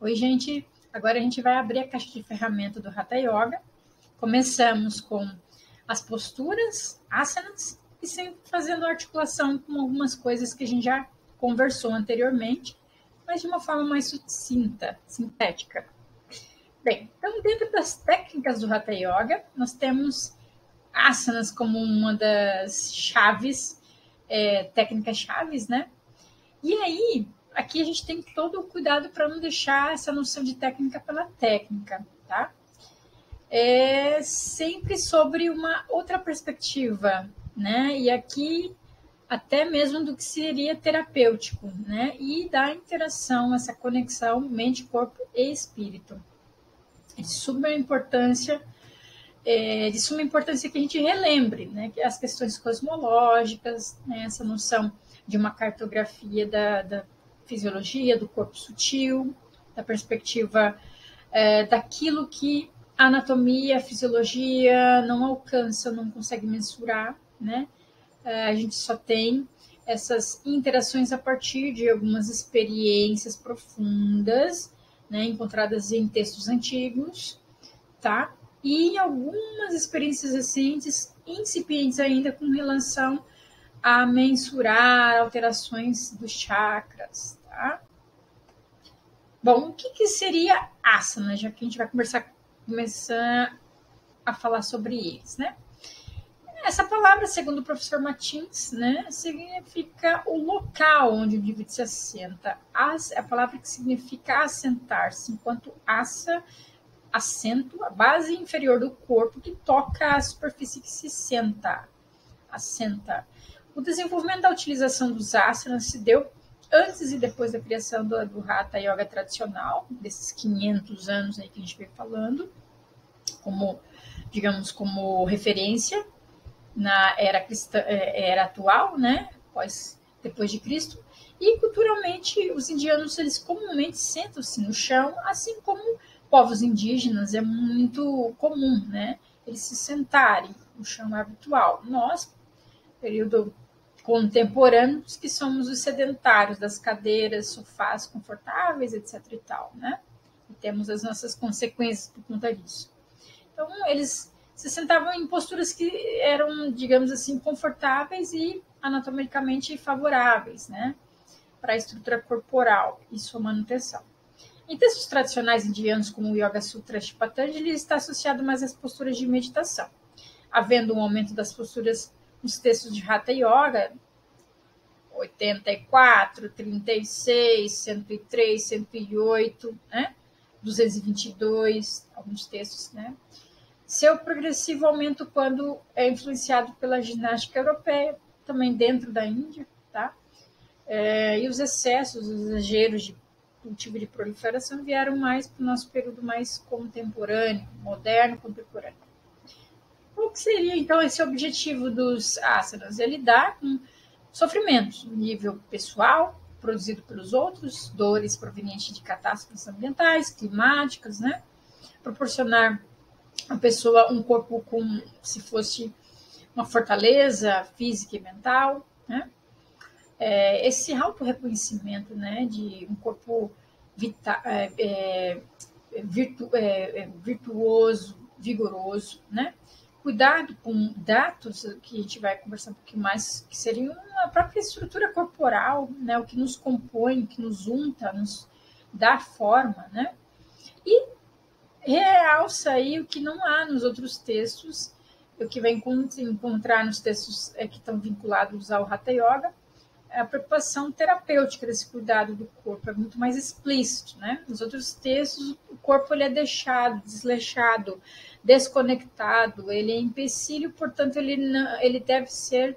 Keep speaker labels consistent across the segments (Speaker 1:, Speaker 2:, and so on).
Speaker 1: Oi, gente. Agora a gente vai abrir a caixa de ferramenta do Hatha Yoga. Começamos com as posturas, asanas, e sempre fazendo articulação com algumas coisas que a gente já conversou anteriormente, mas de uma forma mais sucinta, sintética. Bem, então dentro das técnicas do Hatha Yoga, nós temos asanas como uma das chaves, técnicas chaves, né? E aí, aqui a gente tem todo o cuidado para não deixar essa noção de técnica pela técnica, tá? É sempre sobre uma outra perspectiva, né? E aqui até mesmo do que seria terapêutico, né? E da interação, essa conexão mente, corpo e espírito. É de suma importância, que a gente relembre, né? Que as questões cosmológicas, né? Essa noção de uma cartografia da fisiologia, do corpo sutil, da perspectiva daquilo que a anatomia, a fisiologia não alcança, não consegue mensurar, né? A gente só tem essas interações a partir de algumas experiências profundas, né, encontradas em textos antigos, tá? E algumas experiências recentes, incipientes ainda, com relação a mensurar alterações dos chakras, tá? Bom, o que seria asana, já que a gente vai começar a falar sobre eles, né? Essa palavra, segundo o professor Martins, né, significa o local onde o indivíduo se assenta. É a palavra que significa assentar-se, enquanto asa, assento, a base inferior do corpo que toca a superfície que se senta, assenta. O desenvolvimento da utilização dos asanas se deu antes e depois da criação do Hatha Yoga tradicional, desses 500 anos aí que a gente veio falando, como, digamos, como referência na era cristã, era atual, né, depois de Cristo, e culturalmente os indianos eles comumente sentam-se no chão, assim como povos indígenas é muito comum, né, eles se sentarem no chão habitual. Nós, período contemporâneo, que somos os sedentários das cadeiras, sofás confortáveis, etc. e tal, né, e temos as nossas consequências por conta disso. Então eles se sentavam em posturas que eram, digamos assim, confortáveis e anatomicamente favoráveis, né, para a estrutura corporal e sua manutenção. Em textos tradicionais indianos, como o Yoga Sutra de Patanjali, está associado mais às posturas de meditação, havendo um aumento das posturas nos textos de Hatha Yoga, 84, 36, 103, 108, né, 222, alguns textos, né, seu progressivo aumento quando é influenciado pela ginástica europeia, também dentro da Índia, tá? E os excessos, os exageros de cultivo de proliferação vieram mais para o nosso período mais contemporâneo, moderno, contemporâneo. Qual que seria, então, esse objetivo dos asanas? É lidar com sofrimentos no nível pessoal, produzido pelos outros, dores provenientes de catástrofes ambientais, climáticas, né? Proporcionar a pessoa um corpo como se fosse uma fortaleza física e mental, né? Esse auto-reconhecimento, né, de um corpo virtuoso, vigoroso, né? Cuidado com dados, que a gente vai conversar um pouquinho mais, que seriam a própria estrutura corporal, né, o que nos compõe, o que nos unta, nos dá forma, né? E realça aí o que não há nos outros textos, o que vai encontrar nos textos que estão vinculados ao Hatha Yoga, a preocupação terapêutica desse cuidado do corpo é muito mais explícito, né? Nos outros textos, o corpo ele é deixado, desleixado, desconectado, ele é empecilho, portanto, ele deve ser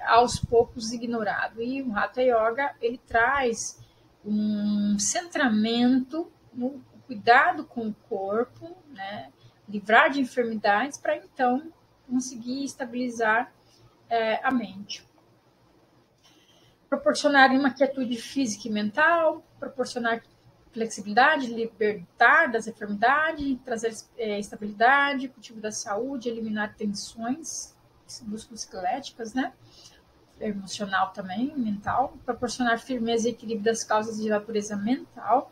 Speaker 1: aos poucos ignorado. E o Hatha Yoga, ele traz um centramento no cuidado com o corpo, né? Livrar de enfermidades para então conseguir estabilizar a mente. Proporcionar uma quietude física e mental, proporcionar flexibilidade, libertar das enfermidades, trazer estabilidade, cultivo da saúde, eliminar tensões musculoesqueléticas, né? Emocional também, mental, proporcionar firmeza e equilíbrio das causas de natureza mental,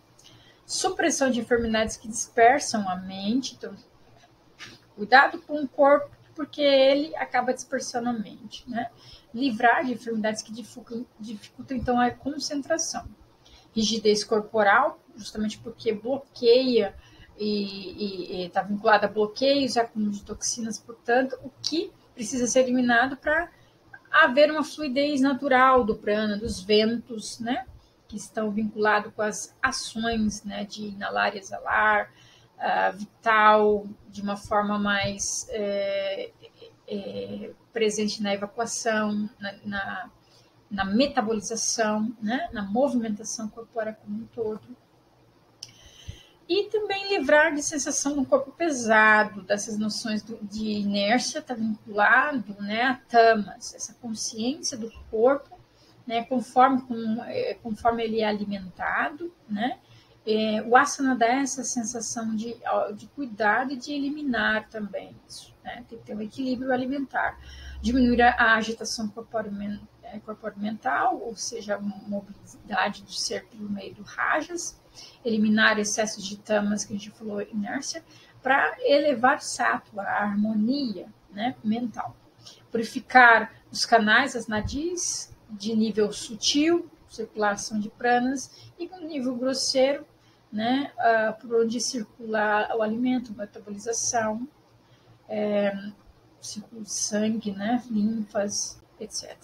Speaker 1: supressão de enfermidades que dispersam a mente. Então, cuidado com o corpo, porque ele acaba dispersando a mente, né? Livrar de enfermidades que dificultam então, a concentração. Rigidez corporal, justamente porque bloqueia e está vinculada a bloqueios, acúmulo de toxinas, portanto, o que precisa ser eliminado para haver uma fluidez natural do prana, dos ventos, né? Que estão vinculados com as ações, né? De inalar e exalar, vital, de uma forma mais presente na evacuação, na metabolização, né? Na movimentação corpórea como um todo. E também livrar de sensação no corpo pesado, dessas noções de inércia, está vinculado, né, a tamas, essa consciência do corpo, né, conforme ele é alimentado, né? O asana dá essa sensação de cuidado e de eliminar também isso, né? Tem que ter um equilíbrio alimentar. Diminuir a agitação corporal, ou seja, a mobilidade do ser por meio do rajas, eliminar excessos de tamas, que a gente falou, inércia, para elevar sattva, a harmonia, né, mental. Purificar os canais, as nadis, de nível sutil, circulação de pranas, e com nível grosseiro, né, por onde circula o alimento, metabolização, círculo de sangue, né, linfas, etc.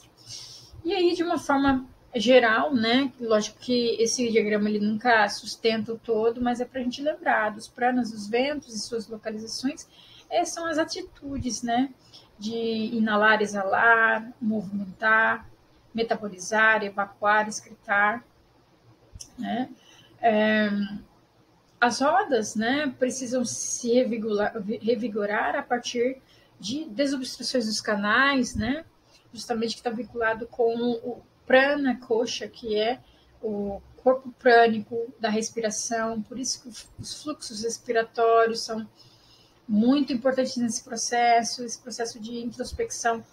Speaker 1: E aí, de uma forma geral, né, lógico que esse diagrama ele nunca sustenta o todo, mas é para a gente lembrar dos pranas, dos ventos e suas localizações, são as atitudes, né, de inalar, exalar, movimentar, metabolizar, evacuar, excretar, né. As rodas, né, precisam se revigorar a partir de desobstruções dos canais, né, justamente que está vinculado com o prana kosha, que é o corpo prânico da respiração. Por isso que os fluxos respiratórios são muito importantes nesse processo, esse processo de introspecção,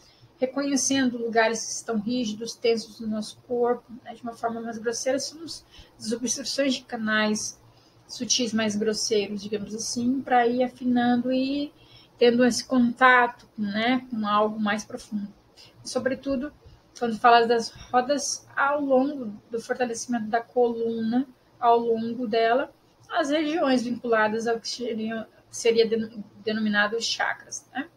Speaker 1: reconhecendo lugares que estão rígidos, tensos no nosso corpo, né, de uma forma mais grosseira, são as desobstruções de canais sutis mais grosseiros, digamos assim, para ir afinando e tendo esse contato, né, com algo mais profundo. E, sobretudo, quando fala das rodas ao longo do fortalecimento da coluna, ao longo dela, as regiões vinculadas ao que seria denominado os chakras, né?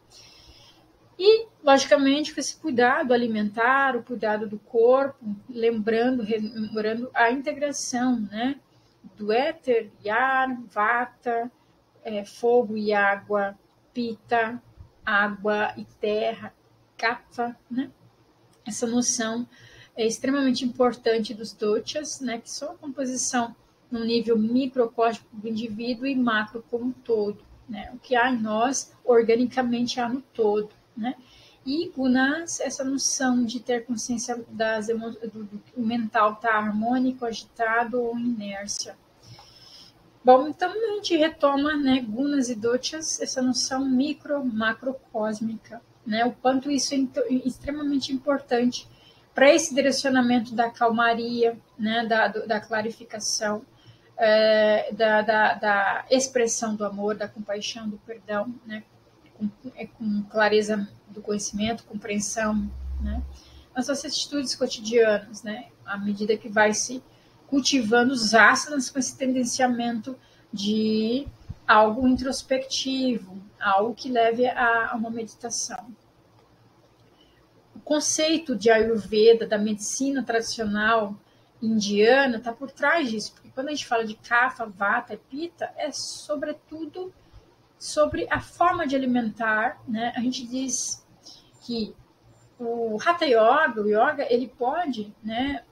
Speaker 1: E, logicamente, com esse cuidado alimentar, o cuidado do corpo, rememorando a integração, né, do éter e ar, vata, fogo e água, pita, água e terra, kapha, né? Essa noção é extremamente importante dos doshas, né, que são a composição no nível microcósmico do indivíduo e macro como um todo, né? O que há em nós, organicamente há no todo, né? E gunas, essa noção de ter consciência do mental estar harmônico, agitado ou inércia. Bom, então a gente retoma, né, gunas e doshas, essa noção micro-macrocósmica, né, o quanto isso é extremamente importante para esse direcionamento da calmaria, né, da clarificação, da expressão do amor, da compaixão, do perdão, né, com clareza do conhecimento, compreensão, né, nas suas atitudes cotidianas, né, à medida que vai se cultivando os asanas com esse tendenciamento de algo introspectivo, algo que leve a uma meditação. O conceito de Ayurveda, da medicina tradicional indiana, está por trás disso, porque quando a gente fala de Kapha, Vata e Pitta, é sobretudo sobre a forma de alimentar, né? A gente diz que o Hatha Yoga, o Yoga, ele pode, né,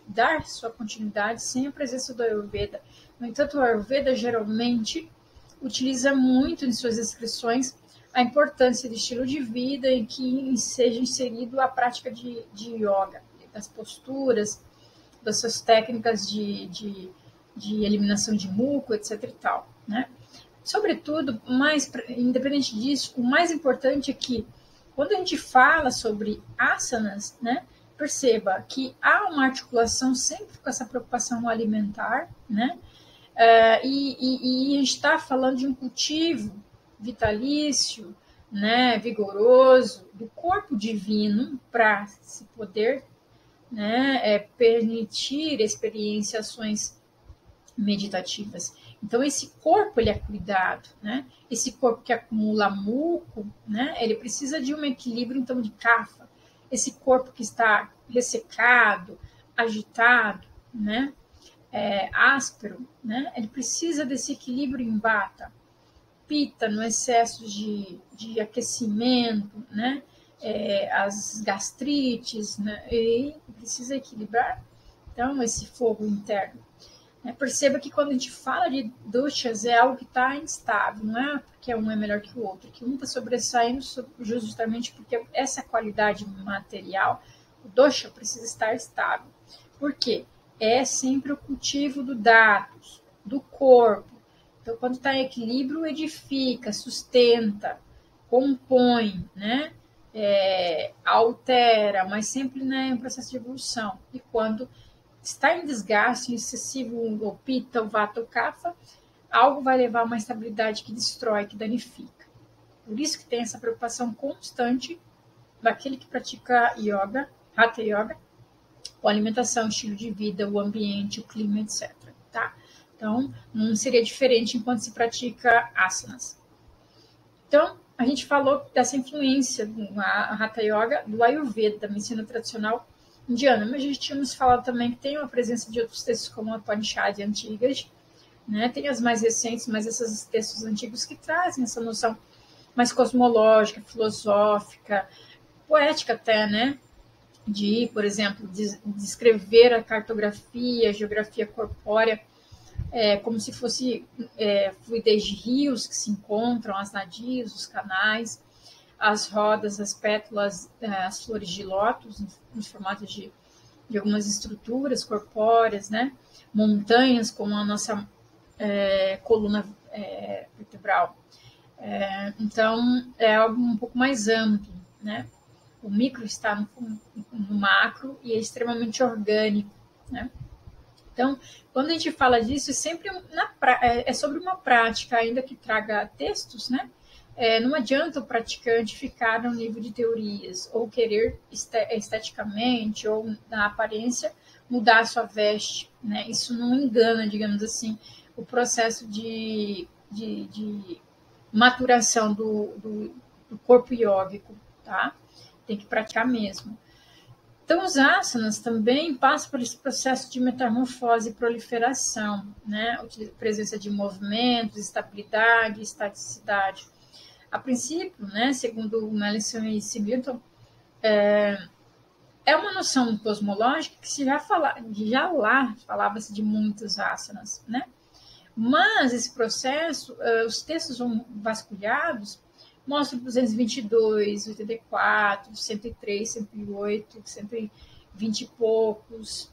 Speaker 1: dar sua continuidade sem a presença do Ayurveda. No entanto, o Ayurveda geralmente utiliza muito em suas descrições a importância do estilo de vida em que seja inserido a prática de yoga, das posturas, das suas técnicas de eliminação de muco, etc. e tal, né? Sobretudo, independente disso, o mais importante é que quando a gente fala sobre asanas, né, perceba que há uma articulação sempre com essa preocupação alimentar, né, E a gente está falando de um cultivo vitalício, né, vigoroso, do corpo divino, para se poder, né, permitir experienciações meditativas. Então, esse corpo, ele é cuidado, né? Esse corpo que acumula muco, né? Ele precisa de um equilíbrio, então, de kapha. Esse corpo que está ressecado, agitado, né? Áspero, né? Ele precisa desse equilíbrio em vata. Pita, no excesso de aquecimento, né? As gastrites, né? E precisa equilibrar, então, esse fogo interno. Perceba que quando a gente fala de doshas é algo que está instável, não é porque um é melhor que o outro, que um está sobressaindo justamente porque essa qualidade material, o dosha precisa estar estável. Por quê? É sempre o cultivo do dados, do corpo. Então, quando está em equilíbrio, edifica, sustenta, compõe, né? Altera, mas sempre, né, em processo de evolução. E quando está em desgaste excessivo, o pita, o vata, o kapha, algo vai levar a uma instabilidade que destrói, que danifica. Por isso que tem essa preocupação constante daquele que pratica yoga, hatha yoga, com a alimentação, estilo de vida, o ambiente, o clima, etc. Tá? Então, não seria diferente enquanto se pratica asanas. Então, a gente falou dessa influência da hatha yoga, do ayurveda, da medicina tradicional indiana, mas a gente tínhamos falado também que tem uma presença de outros textos como a Upanishad antigas, né? Tem as mais recentes, mas esses textos antigos que trazem essa noção mais cosmológica, filosófica, poética até, né? De, por exemplo, descrever a cartografia, a geografia corpórea, como se fosse fluidez de rios que se encontram, as nadias, os canais, as rodas, as pétalas, as flores de lótus, nos formatos de algumas estruturas corpóreas, né? Montanhas, como a nossa coluna vertebral. Então, é algo um pouco mais amplo, né? O micro está no macro e é extremamente orgânico, né? Então, quando a gente fala disso, é sempre é sobre uma prática, ainda que traga textos, né? Não adianta o praticante ficar no nível de teorias ou querer esteticamente ou na aparência mudar a sua veste, né? Isso não engana, digamos assim, o processo de maturação do corpo iógico, tá? Tem que praticar mesmo. Então, os asanas também passam por esse processo de metamorfose e proliferação, né? Presença de movimentos, estabilidade, estaticidade. A princípio, né, segundo o Mellison e Singleton, é uma noção cosmológica que já lá falava-se de muitos asanas, né? Mas esse processo, os textos vasculhados mostram 222, 84, 103, 108, 120 e poucos.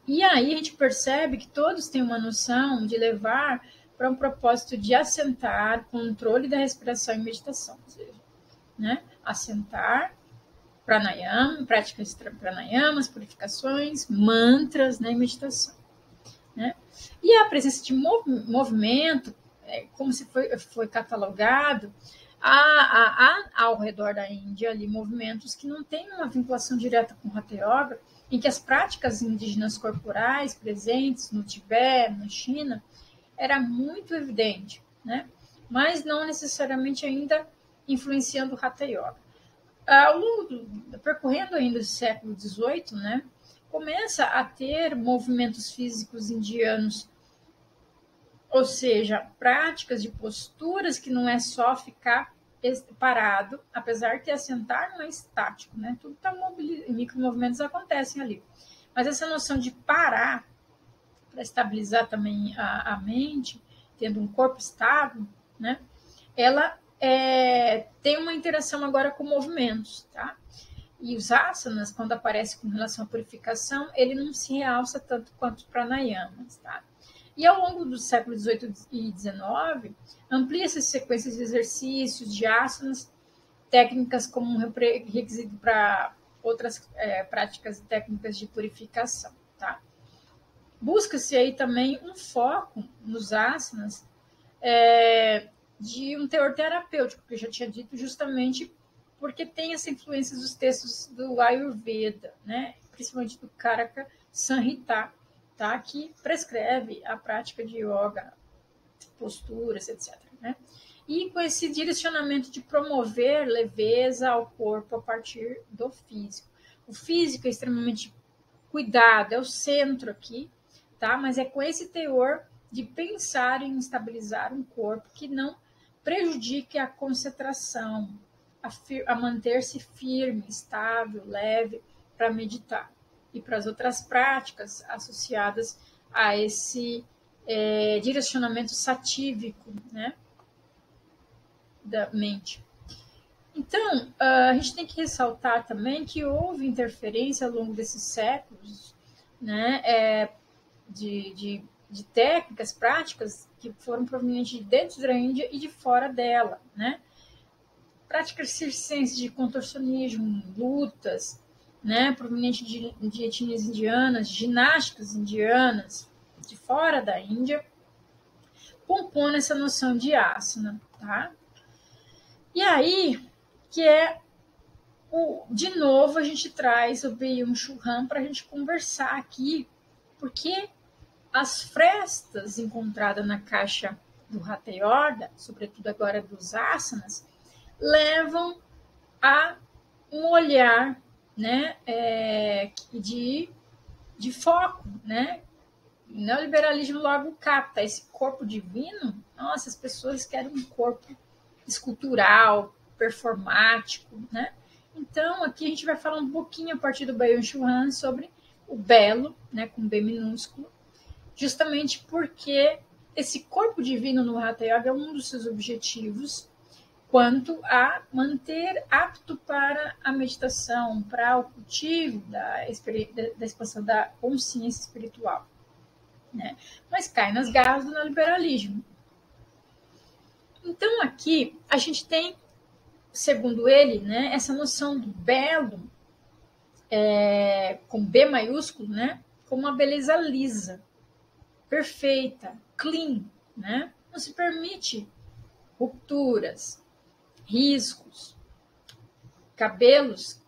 Speaker 1: E aí a gente percebe que todos têm uma noção de levar para um propósito de assentar, controle da respiração e meditação. Ou seja, né? Assentar, pranayama, práticas pranayamas, purificações, mantras, né? E meditação. Né? E a presença de movimento, como se foi catalogado, há ao redor da Índia ali movimentos que não têm uma vinculação direta com o Hatha Yoga, em que as práticas indígenas corporais presentes no Tibete, na China, era muito evidente, né? Mas não necessariamente ainda influenciando o Hatha Yoga. Ao longo percorrendo ainda o século XVIII, né, começa a ter movimentos físicos indianos, ou seja, práticas de posturas que não é só ficar parado, apesar que assentar não é estático, né? Tudo está mobilizado, micromovimentos acontecem ali. Mas essa noção de parar para estabilizar também a mente, tendo um corpo estável, né? Ela tem uma interação agora com movimentos, tá? E os asanas, quando aparece com relação à purificação, ele não se realça tanto quanto os pranayamas, tá? E ao longo do século XVIII e XIX, amplia-se sequências de exercícios, de asanas, técnicas como um requisito para outras práticas e técnicas de purificação, tá? busca-se aí também um foco nos asanas de um teor terapêutico, que eu já tinha dito, justamente porque tem essa influência dos textos do Ayurveda, né? Principalmente do Karaka Samhita, tá? Que prescreve a prática de yoga, posturas, etc. Né? E com esse direcionamento de promover leveza ao corpo a partir do físico. O físico é extremamente cuidado, é o centro aqui, tá? Mas é com esse teor de pensar em estabilizar um corpo que não prejudique a concentração, a manter-se firme, estável, leve para meditar e para as outras práticas associadas a esse direcionamento satívico, né, da mente. Então, a gente tem que ressaltar também que houve interferência ao longo desses séculos, né, de técnicas, práticas que foram provenientes de dentro da Índia e de fora dela, né? Práticas circenses de contorcionismo, lutas, né, provenientes de etnias indianas, ginásticas indianas, de fora da Índia, compondo essa noção de asana, tá? E aí, que de novo, a gente traz o Byung-Chul Han para a gente conversar aqui, porque as frestas encontradas na caixa do Hatha Yoga, sobretudo agora dos asanas, levam a um olhar, né, de foco, né? O neoliberalismo logo capta esse corpo divino. Nossa, as pessoas querem um corpo escultural, performático, né? Então, aqui a gente vai falar um pouquinho a partir do Byung-Chul Han sobre o belo, né, com B minúsculo, justamente porque esse corpo divino no Hatha Yoga é um dos seus objetivos quanto a manter apto para a meditação, para o cultivo da expansão da consciência espiritual, né? Mas cai nas garras do neoliberalismo. Então, aqui a gente tem, segundo ele, né, essa noção do belo, com B maiúsculo, né, como uma beleza lisa, perfeita, clean, né? Não se permite rupturas, riscos, cabelos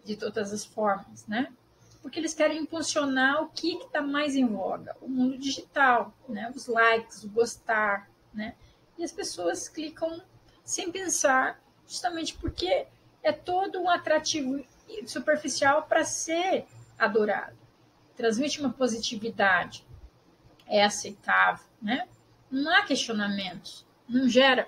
Speaker 1: de todas as formas, né? Porque eles querem impulsionar o que está mais em voga, o mundo digital, né? Os likes, o gostar, né? E as pessoas clicam sem pensar, justamente porque é todo um atrativo superficial para ser adorado. Transmite uma positividade, é aceitável, né? Não há questionamentos, não gera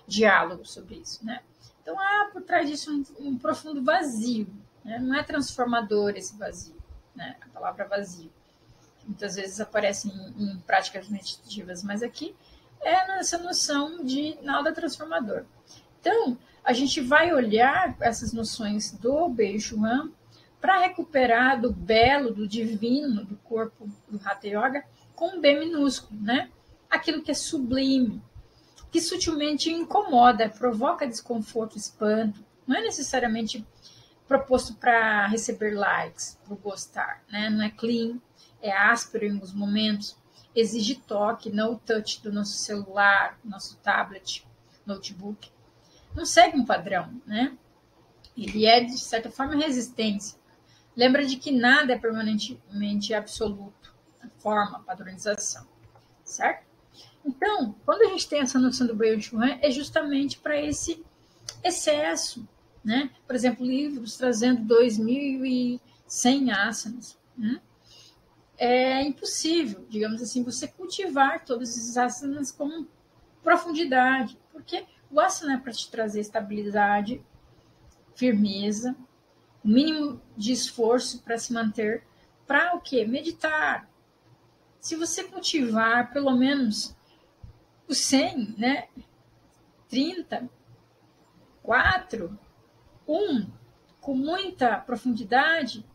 Speaker 1: diálogo sobre isso, né? Então há por trás disso um profundo vazio, né? Não é transformador esse vazio, né? A palavra vazio, que muitas vezes aparece em práticas meditativas, mas aqui é nessa noção de nada transformador. Então, a gente vai olhar essas noções do Byung-Chul Han para recuperar do belo, do divino, do corpo do Hatha Yoga com um B minúsculo, né? Aquilo que é sublime, que sutilmente incomoda, provoca desconforto, espanto, não é necessariamente proposto para receber likes, para gostar, né? Não é clean, é áspero em alguns momentos, exige toque, no touch do nosso celular, nosso tablet, notebook. Não segue um padrão, né? Ele é, de certa forma, resistência. Lembra de que nada é permanentemente absoluto, a forma, a padronização, certo? Então, quando a gente tem essa noção do Byung-Chul Han, é justamente para esse excesso, né? Por exemplo, livros trazendo 2.100 asanas, né? É impossível, digamos assim, você cultivar todos esses asanas com profundidade, porque o asana é para te trazer estabilidade, firmeza, o mínimo de esforço para se manter, para o quê? Meditar. Se você cultivar pelo menos os 100, né? 30, 4, 1, com muita profundidade,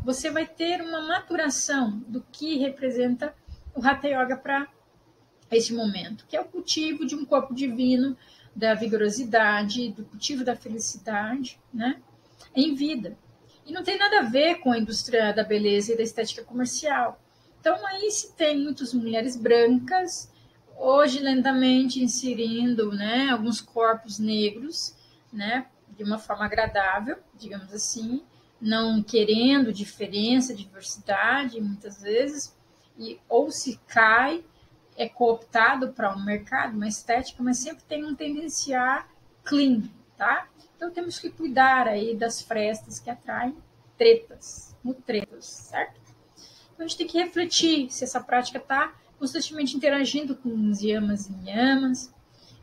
Speaker 1: você vai ter uma maturação do que representa o Hatha Yoga para esse momento, que é o cultivo de um corpo divino, da vigorosidade, do cultivo da felicidade, né? Em vida. E não tem nada a ver com a indústria da beleza e da estética comercial. Então, aí se tem muitas mulheres brancas, hoje lentamente inserindo, né, alguns corpos negros, né, de uma forma agradável, digamos assim, não querendo diferença, diversidade, muitas vezes, ou se cai, é cooptado para um mercado, uma estética, mas sempre tem um tendenciar clean, tá? Então temos que cuidar aí das frestas que atraem tretas, mutretas, certo? Então a gente tem que refletir se essa prática está constantemente interagindo com os yamas e yamas.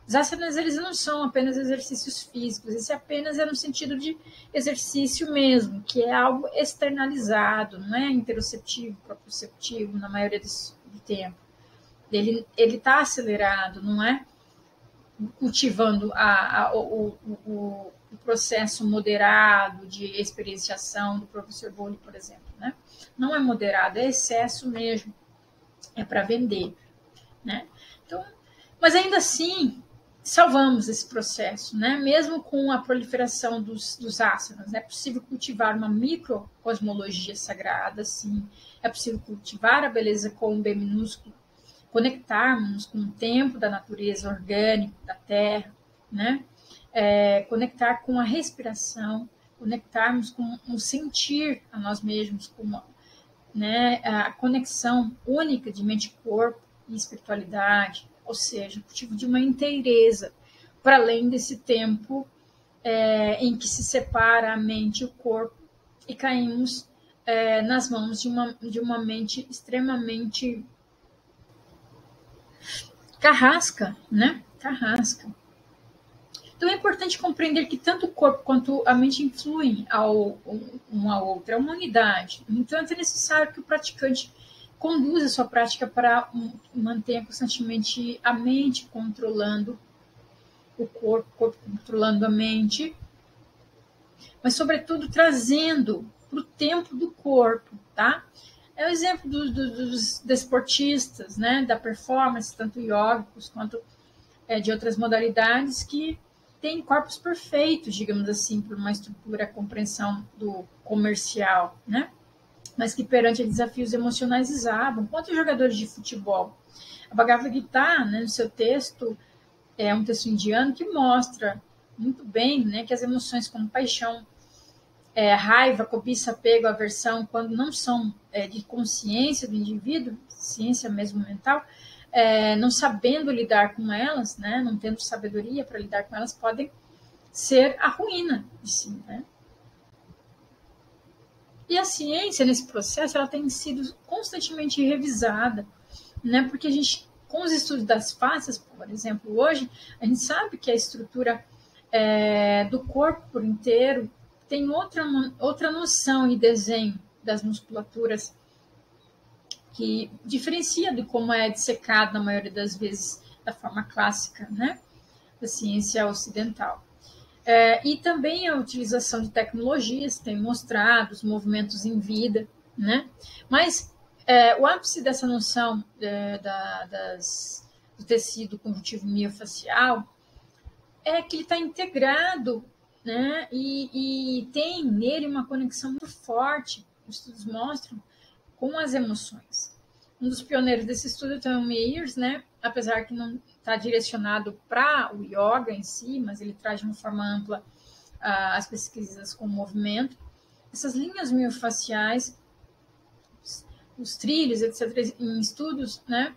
Speaker 1: Os asanas, eles não são apenas exercícios físicos, esse apenas é no sentido de exercício mesmo, que é algo externalizado, não é interoceptivo, proprioceptivo, na maioria do tempo. Ele está acelerado, não é cultivando o processo moderado de experienciação do professor Bowley, por exemplo. Né? Não é moderado, é excesso mesmo, é para vender. Né? Então, mas ainda assim, salvamos esse processo, né? Mesmo com a proliferação dos asanas. É possível cultivar uma microcosmologia sagrada, sim. É possível cultivar a beleza com um B minúsculo, conectarmos com o tempo da natureza orgânica, da terra, né? Conectar com a respiração, conectarmos com o sentir a nós mesmos, com uma, né, a conexão única de mente, corpo e espiritualidade, ou seja, o cultivo de uma inteireza, para além desse tempo em que se separa a mente e o corpo e caímos nas mãos de uma mente extremamente carrasca, né? Carrasca. Então é importante compreender que tanto o corpo quanto a mente influem uma à outra, é uma unidade. No entanto, é necessário que o praticante conduza a sua prática para manter constantemente a mente controlando o corpo controlando a mente, mas sobretudo trazendo para o tempo do corpo, tá? É o exemplo dos desportistas, né, da performance, tanto iógicos quanto de outras modalidades, que têm corpos perfeitos, digamos assim, por uma estrutura, compreensão do comercial, né? Mas que perante desafios emocionais desabam. Quantos jogadores de futebol? A Bhagavad Gita, né, no seu texto, é um texto indiano que mostra muito bem, né, que as emoções como paixão, raiva, cobiça, apego, aversão, quando não são de consciência do indivíduo, ciência mesmo mental, não sabendo lidar com elas, né, não tendo sabedoria para lidar com elas, podem ser a ruína de si. Né? E a ciência, nesse processo, ela tem sido constantemente revisada, né, porque a gente, com os estudos das faces, por exemplo, hoje, a gente sabe que a estrutura do corpo por inteiro tem outra noção e desenho das musculaturas que diferencia de como é dissecado, na maioria das vezes, da forma clássica, né, da ciência ocidental. E também a utilização de tecnologias tem mostrado os movimentos em vida, né, mas o ápice dessa noção do tecido conjuntivo miofacial é que ele está integrado, né, e tem nele uma conexão muito forte, os estudos mostram, com as emoções. Um dos pioneiros desse estudo é o Tom Meyers, né, apesar que não está direcionado para o yoga em si, mas ele traz de uma forma ampla as pesquisas com o movimento. Essas linhas miofaciais, os trilhos, etc., em estudos, né,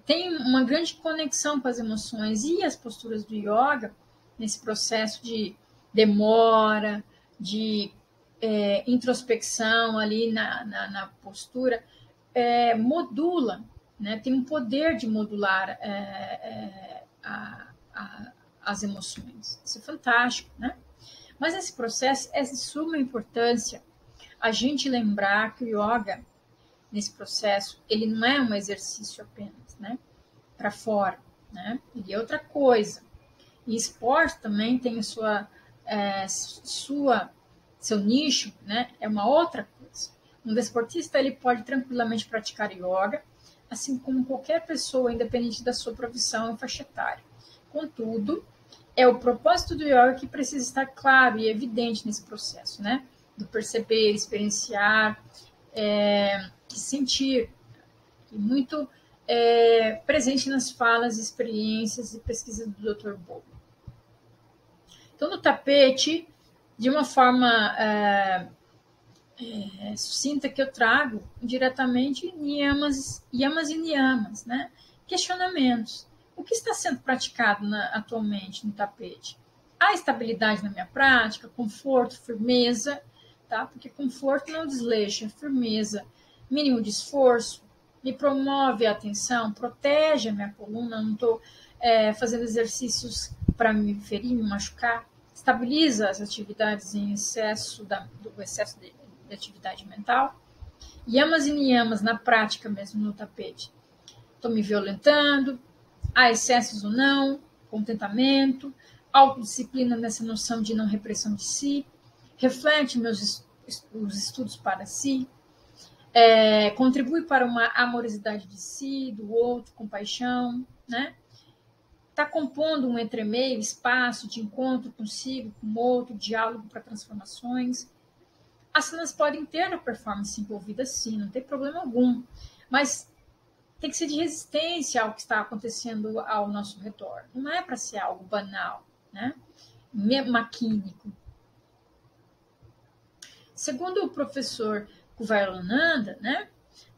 Speaker 1: tem uma grande conexão com as emoções, e as posturas do yoga, nesse processo de demora, de introspecção ali na postura, modula, né? Tem um poder de modular as emoções. Isso é fantástico, né? Mas esse processo é de suma importância a gente lembrar que o yoga, nesse processo, ele não é um exercício apenas, né? Para fora, né? Ele é outra coisa. E esporte também tem seu nicho, né? É uma outra coisa. Um desportista, ele pode tranquilamente praticar yoga, assim como qualquer pessoa, independente da sua profissão e faixa etária. Contudo, é o propósito do yoga que precisa estar claro e evidente nesse processo, né? Do perceber, experienciar, sentir e muito presente nas falas, experiências e pesquisas do Dr. Bowlby. Então, no tapete, de uma forma sucinta que eu trago diretamente yamas e niyamas, né? Questionamentos. O que está sendo praticado atualmente no tapete? Há estabilidade na minha prática, conforto, firmeza, tá? Porque conforto não desleixo, é firmeza, mínimo de esforço, me promove a atenção, protege a minha coluna, não estou fazendo exercícios para me ferir, me machucar, estabiliza as atividades em excesso, do excesso de atividade mental. Yamas e niyamas na prática mesmo no tapete. Estou me violentando, há excessos ou não, contentamento, autodisciplina nessa noção de não repressão de si, reflete os estudos para si, contribui para uma amorosidade de si, do outro, compaixão, né? Está compondo um entremeio, espaço de encontro consigo, com o outro, diálogo para transformações. Asanas podem ter a performance envolvida, sim, não tem problema algum, mas tem que ser de resistência ao que está acontecendo ao nosso redor. Não é para ser algo banal, né? Maquínico. Segundo o professor Kuvailananda, né,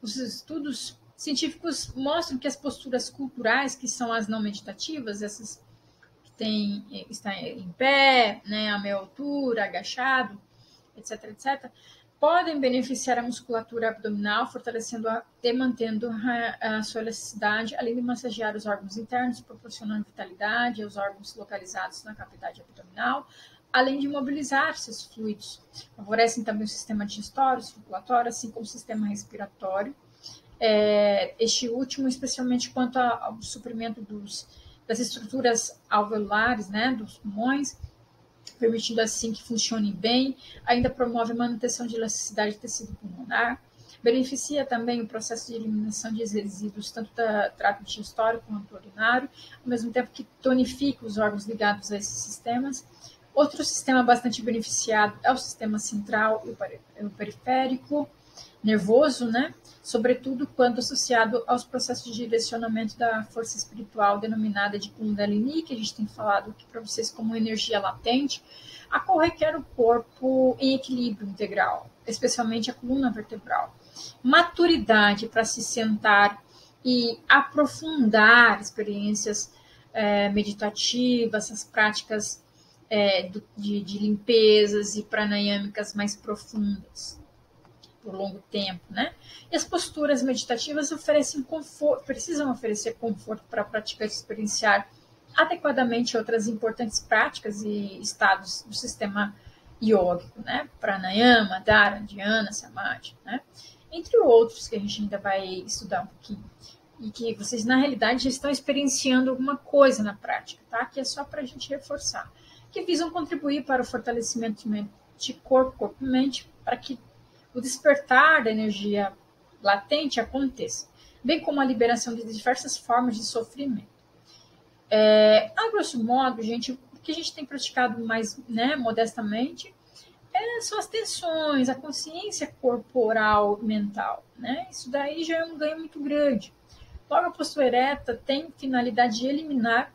Speaker 1: os estudos científicos mostram que as posturas culturais, que são as não meditativas, essas que está em pé, né, a meia altura, agachado, etc., podem beneficiar a musculatura abdominal, fortalecendo-a e mantendo a sua elasticidade, além de massagear os órgãos internos, proporcionando vitalidade aos órgãos localizados na cavidade abdominal, além de mobilizar seus fluidos. Favorecem também o sistema digestório, circulatório, assim como o sistema respiratório. Este último, especialmente quanto ao suprimento das estruturas alveolares, né, dos pulmões, permitindo assim que funcione bem, ainda promove a manutenção de elasticidade do tecido pulmonar, beneficia também o processo de eliminação de resíduos, tanto do trato digestório quanto urinário, ao mesmo tempo que tonifica os órgãos ligados a esses sistemas. Outro sistema bastante beneficiado é o sistema central e o periférico nervoso, né? Sobretudo quando associado aos processos de direcionamento da força espiritual denominada de Kundalini, que a gente tem falado aqui para vocês como energia latente, a qual requer o corpo em equilíbrio integral, especialmente a coluna vertebral. Maturidade para se sentar e aprofundar experiências meditativas, as práticas de limpezas e pranayâmicas mais profundas por longo tempo, né? E as posturas meditativas precisam oferecer conforto para praticar e experienciar adequadamente outras importantes práticas e estados do sistema iógico, né? Pranayama, Dhara, Dhyana, Samadhi, né? Entre outros que a gente ainda vai estudar um pouquinho e que vocês na realidade já estão experienciando alguma coisa na prática, tá? Que é só para a gente reforçar, que visam contribuir para o fortalecimento de corpo e mente, para que o despertar da energia latente aconteça, bem como a liberação de diversas formas de sofrimento. A grosso modo, gente, o que a gente tem praticado mais, né, modestamente são as tensões, a consciência corporal mental, né? Isso daí já é um ganho muito grande. Logo, a postura ereta tem finalidade de eliminar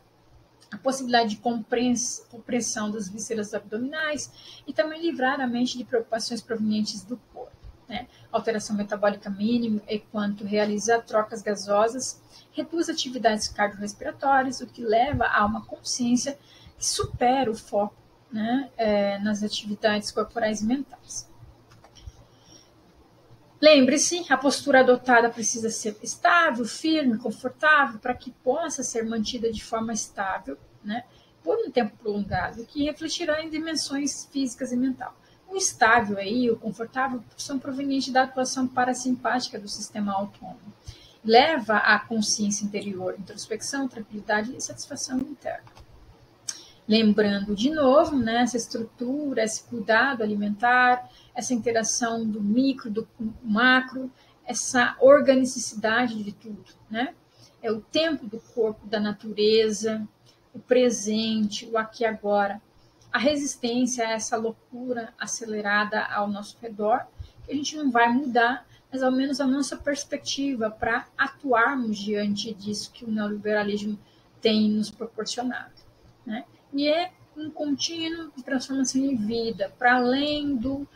Speaker 1: a possibilidade de compressão das vísceras abdominais e também livrar a mente de preocupações provenientes do corpo, né? Alteração metabólica mínima enquanto realiza trocas gasosas, reduz atividades cardiorrespiratórias, o que leva a uma consciência que supera o foco, né, nas atividades corporais e mentais. Lembre-se, a postura adotada precisa ser estável, firme, confortável, para que possa ser mantida de forma estável, né, por um tempo prolongado, que refletirá em dimensões físicas e mental. O estável e o confortável são provenientes da atuação parasimpática do sistema autônomo. Leva à consciência interior, introspecção, tranquilidade e satisfação interna. Lembrando de novo, né, essa estrutura, esse cuidado alimentar, essa interação do micro, do macro, essa organicidade de tudo, né? É o tempo do corpo, da natureza, o presente, o aqui e agora, a resistência a essa loucura acelerada ao nosso redor, que a gente não vai mudar mas ao menos a nossa perspectiva para atuarmos diante disso que o neoliberalismo tem nos proporcionado, né? E é um contínuo de transformação em vida, para além do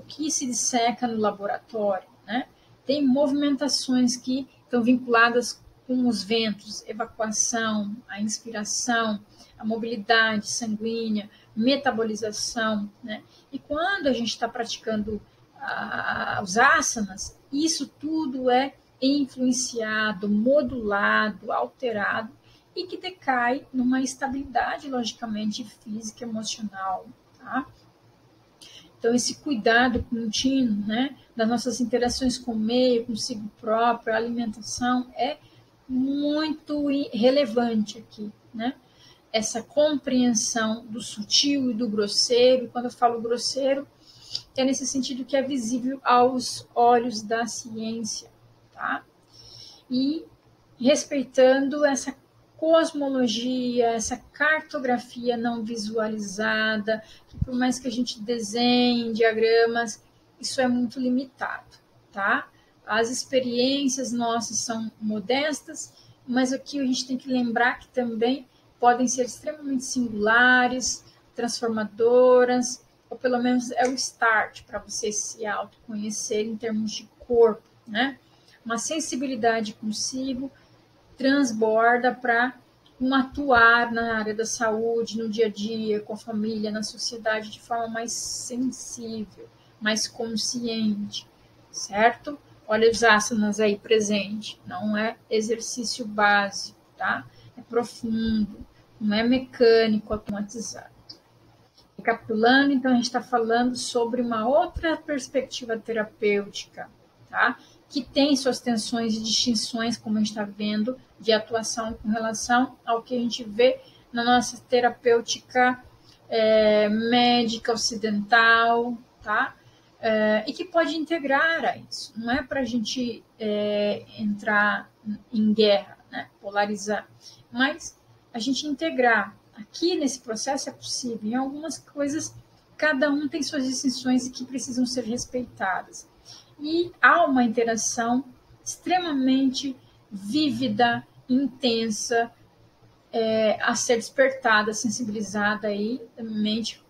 Speaker 1: que se disseca no laboratório, né? Tem movimentações que estão vinculadas com os ventos, evacuação, a inspiração, a mobilidade sanguínea, metabolização, né? E quando a gente está praticando os asanas, isso tudo é influenciado, modulado, alterado e que decai numa estabilidade, logicamente, física e emocional, tá? Então, esse cuidado contínuo, né, das nossas interações com o meio, consigo próprio, a alimentação, é muito relevante aqui, né? Essa compreensão do sutil e do grosseiro, e quando eu falo grosseiro, é nesse sentido que é visível aos olhos da ciência, tá? E respeitando essa cosmologia, essa cartografia não visualizada, que por mais que a gente desenhe diagramas, isso é muito limitado, tá? As experiências nossas são modestas, mas aqui a gente tem que lembrar que também podem ser extremamente singulares, transformadoras, ou pelo menos é o start para você se autoconhecer em termos de corpo, né? Uma sensibilidade consigo transborda para atuar na área da saúde, no dia a dia, com a família, na sociedade, de forma mais sensível, mais consciente, certo? Olha os asanas aí presente, não é exercício básico, tá? É profundo, não é mecânico, automatizado. Recapitulando, então, a gente está falando sobre uma outra perspectiva terapêutica, tá? Que tem suas tensões e distinções, como a gente está vendo, de atuação com relação ao que a gente vê na nossa terapêutica médica ocidental, tá? E que pode integrar a isso. Não é para a gente entrar em guerra, né? Polarizar, mas a gente integrar. Aqui nesse processo é possível. Em algumas coisas, cada um tem suas distinções e que precisam ser respeitadas. E há uma interação extremamente vívida, intensa, a ser despertada, sensibilizada aí, mente,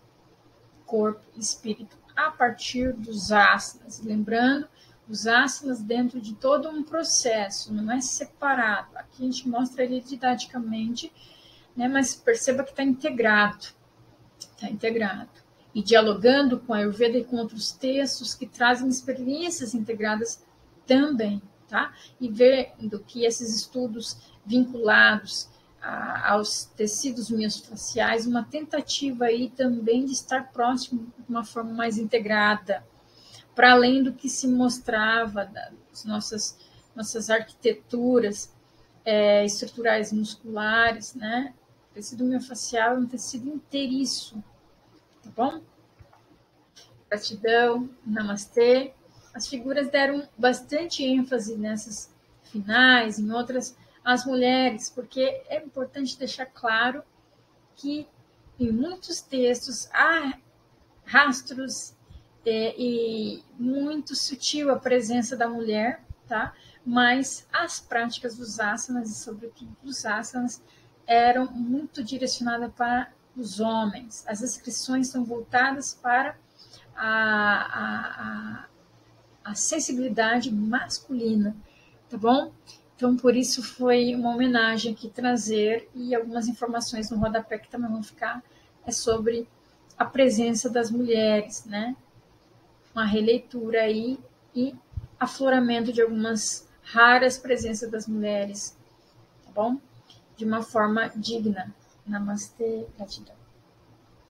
Speaker 1: corpo e espírito, a partir dos asanas. Lembrando, os asanas dentro de todo um processo, não é separado. Aqui a gente mostra ele didaticamente, né, mas perceba que está integrado. Está integrado. E dialogando com a Ayurveda e com outros textos que trazem experiências integradas também, tá? E vendo que esses estudos vinculados aos tecidos miofasciais, uma tentativa aí também de estar próximo de uma forma mais integrada, para além do que se mostrava das nossas arquiteturas estruturais musculares, né? O tecido miofascial é um tecido inteiriço, tá bom? Gratidão, namastê. As figuras deram bastante ênfase nessas finais, em outras, as mulheres, porque é importante deixar claro que em muitos textos há rastros e muito sutil a presença da mulher, tá? Mas as práticas dos asanas, e sobretudo dos asanas, eram muito direcionadas para os homens. As inscrições são voltadas para a sensibilidade masculina, tá bom? Então, por isso foi uma homenagem aqui trazer, e algumas informações no rodapé que também vão ficar, sobre a presença das mulheres, né? Uma releitura aí e afloramento de algumas raras presenças das mulheres, tá bom? De uma forma digna. Namastê, gratidão.